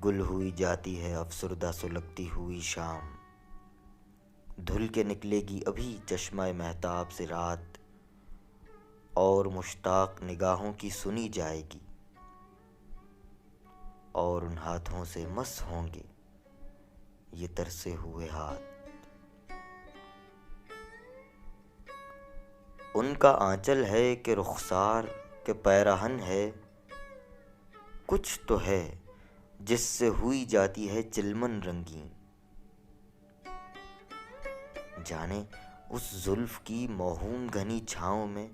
گل ہوئی جاتی ہے افسردہ سلگتی ہوئی شام، دھل کے نکلے گی ابھی چشمہ مہتاب سے رات، اور مشتاق نگاہوں کی سنی جائے گی، اور ان ہاتھوں سے مس ہوں گے یہ ترسے ہوئے ہاتھ۔ ان کا آنچل ہے کہ رخسار کے پیراہن ہے، کچھ تو ہے جس سے ہوئی جاتی ہے چلمن رنگین، جانے اس زلف کی موہوم گھنی چھاؤں میں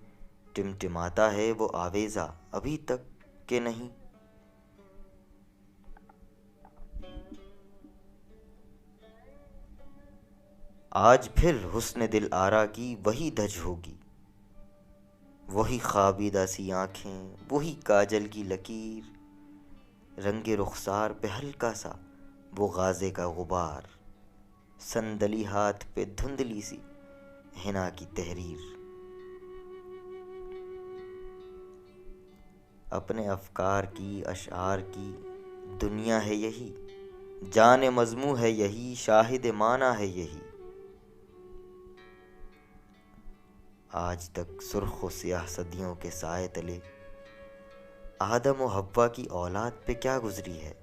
ٹمٹماتا ہے وہ آویزہ ابھی تک کہ نہیں۔ آج پھر حسن دل آرا کی وہی دھج ہوگی، وہی خوابیدہ سی آنکھیں، وہی کاجل کی لکیر، رنگ رخسار پہ ہلکا سا وہ غازے کا غبار، صندلی ہاتھ پہ دھندلی سی حنا کی تحریر۔ اپنے افکار کی اشعار کی دنیا ہے یہی، جان مضموں ہے یہی، شاہد معنی ہے یہی۔ آج تک سرخ و سیاہ صدیوں کے سائے تلے آدم و حوا کی اولاد پہ کیا گزری ہے،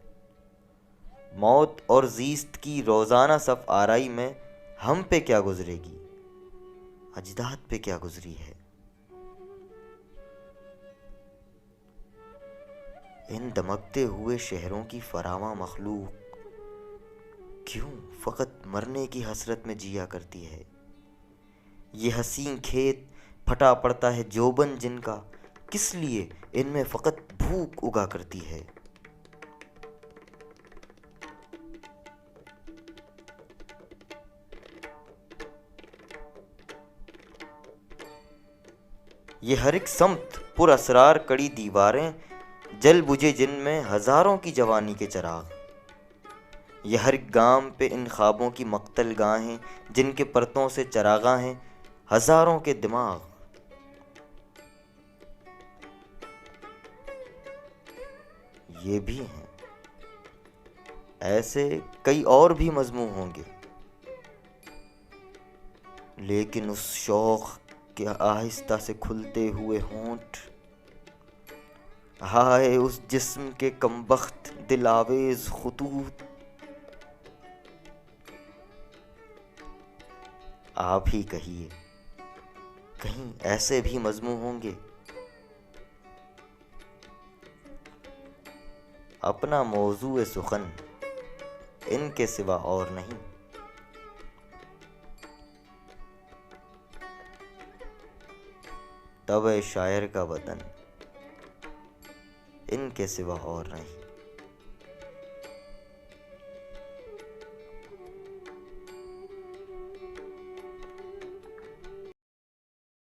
موت اور زیست کی روزانہ صف آرائی میں ہم پہ کیا گزرے گی، اجداد پہ کیا گزری ہے۔ ان دمکتے ہوئے شہروں کی فراواں مخلوق کیوں فقط مرنے کی حسرت میں جیا کرتی ہے، یہ حسین کھیت پھٹا پڑتا ہے جوبن جن کا کس لیے ان میں فقط بھوک اگا کرتی ہے۔ یہ ہر ایک سمت پر اسرار کڑی دیواریں جل بجھے جن میں ہزاروں کی جوانی کے چراغ، یہ ہر ایک گام پہ ان خوابوں کی مقتل گاہیں جن کے پرتوں سے چراغاں ہیں ہزاروں کے دماغ۔ یہ بھی ہیں ایسے کئی اور بھی مضمون ہوں گے، لیکن اس شوق کے آہستہ سے کھلتے ہوئے ہونٹ، ہائے اس جسم کے کمبخت دل آویز خطوط، آپ ہی کہیے کہیں ایسے بھی مضمون ہوں گے۔ اپنا موضوع سخن ان کے سوا اور نہیں، طبع شاعر کا وطن ان کے سوا اور نہیں۔